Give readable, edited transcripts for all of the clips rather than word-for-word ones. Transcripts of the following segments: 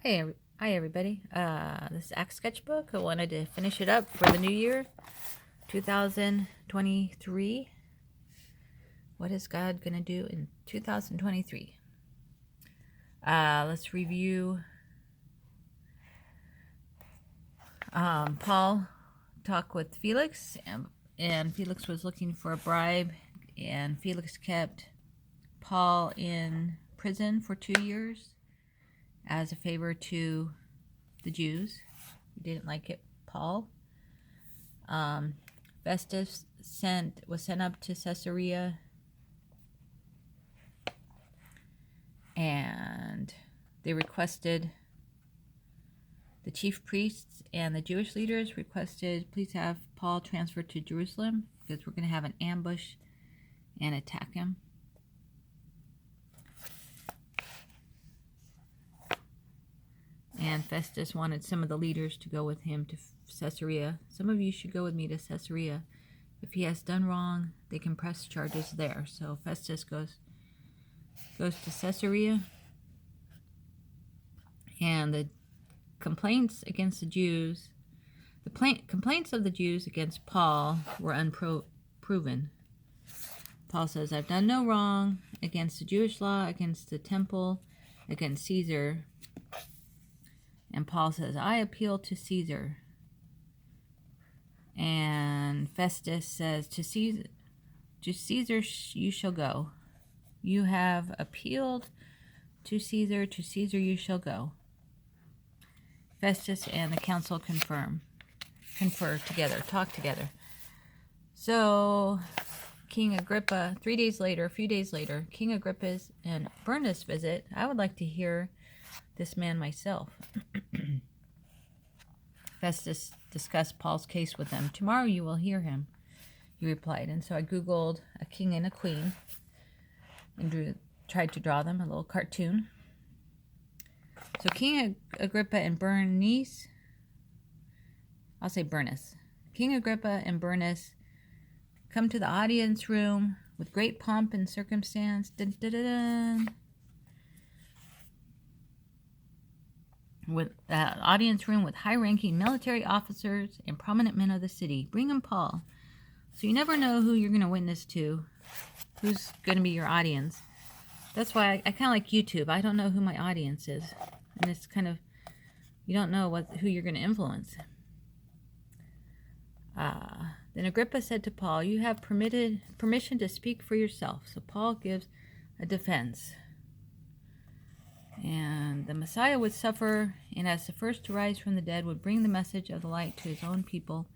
Hi everybody. This is Act Sketchbook. I wanted to finish it up for the new year, 2023. What is God gonna do in 2023? Let's review. Paul talked with Felix, and Felix was looking for a bribe, and Felix kept Paul in prison for 2 years as a favor to the Jews who didn't like it. Paul. Festus was sent up to Caesarea, and they requested, the chief priests and the Jewish leaders requested, please have Paul transferred to Jerusalem because we're going to have an ambush and attack him. And Festus wanted some of the leaders to go with him to Caesarea. Some of you should go with me to Caesarea. If he has done wrong, they can press charges there. So Festus goes to Caesarea. And the complaints against the Jews, complaints of the Jews against Paul were unproven. Paul says, I've done no wrong against the Jewish law, against the temple, against Caesar. And Paul says, I appeal to Caesar. And Festus says, to Caesar you shall go. You have appealed to Caesar you shall go. Festus and the council talk together. So King Agrippa, a few days later, King Agrippa's and Bernice visit. I would like to hear this man myself. Festus discussed Paul's case with them. Tomorrow you will hear him, he replied. And so I Googled a king and a queen and tried to draw them, a little cartoon. So King Agrippa and Bernice, I'll say Bernice. King Agrippa and Bernice come to the audience room with great pomp and circumstance. Dun, dun, dun, dun. With audience room with high-ranking military officers and prominent men of the city. Bring him Paul. So you never know who you're going to witness to, who's going to be your audience. That's why I kind of like YouTube. I don't know who my audience is. And it's kind of, you don't know who you're going to influence. Then Agrippa said to Paul, you have permission to speak for yourself. So Paul gives a defense. And the Messiah would suffer, and as the first to rise from the dead, would bring the message of the light to his own people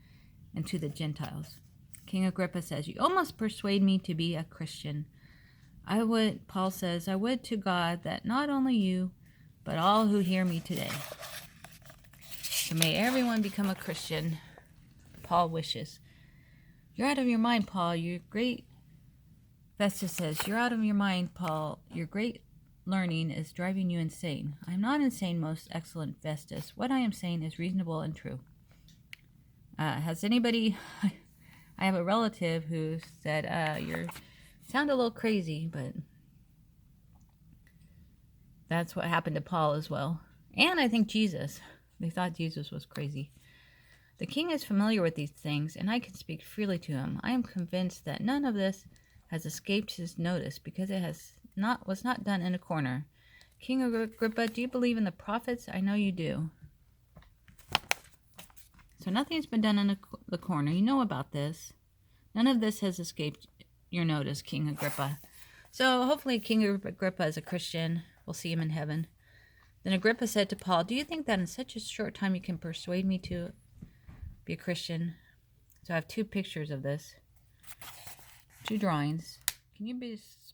and to the Gentiles. King Agrippa says, you almost persuade me to be a Christian. Paul says, I would to God that not only you, but all who hear me today. So may everyone become a Christian, Paul wishes. You're out of your mind, Paul. You're great. Festus says, you're out of your mind, Paul. Your great learning is driving you insane. I am not insane, most excellent Festus. What I am saying is reasonable and true. Has anybody... I have a relative who said, you sound a little crazy, but that's what happened to Paul as well. And I think Jesus. They thought Jesus was crazy. The king is familiar with these things, and I can speak freely to him. I am convinced that none of this has escaped his notice, because it was not done in a corner. King Agrippa, do you believe in the prophets? I know you do. So nothing's been done in the corner. You know about this. None of this has escaped your notice, King Agrippa. So hopefully King Agrippa is a Christian. We'll see him in heaven. Then Agrippa said to Paul, do you think that in such a short time you can persuade me to be a Christian? So I have 2 pictures of this. 2 drawings. Can you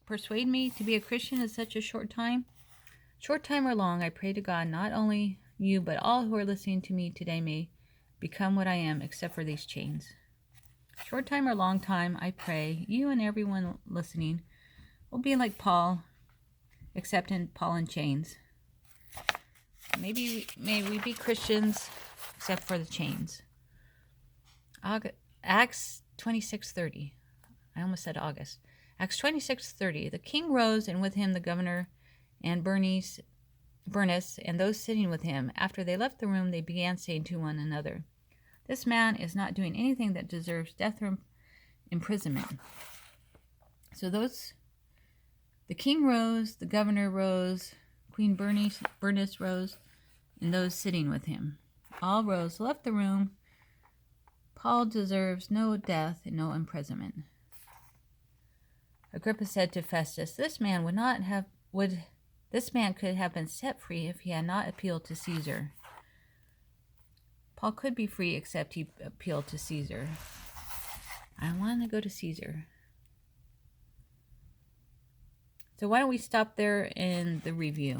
persuade me to be a Christian in such a short time? Short time or long, I pray to God, not only you, but all who are listening to me today may become what I am, except for these chains. Short time or long time, I pray, you and everyone listening will be like Paul, except in Paul in chains. May we be Christians, except for the chains. Acts 26:30. I almost said August. Acts 26:30. The king rose, and with him the governor and Bernice Berniece and those sitting with him. After they left the room, they began saying to one another, "This man is not doing anything that deserves death or imprisonment." So the king rose, the governor rose, Queen Bernice rose, and those sitting with him all rose, left the room. Paul deserves no death and no imprisonment. Agrippa said to Festus, "This man could have been set free if he had not appealed to Caesar." Paul could be free except he appealed to Caesar. I want to go to Caesar. So why don't we stop there in the review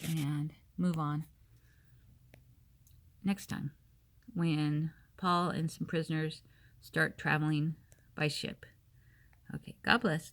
and move on next time when Paul and some prisoners start traveling by ship. Okay, God bless.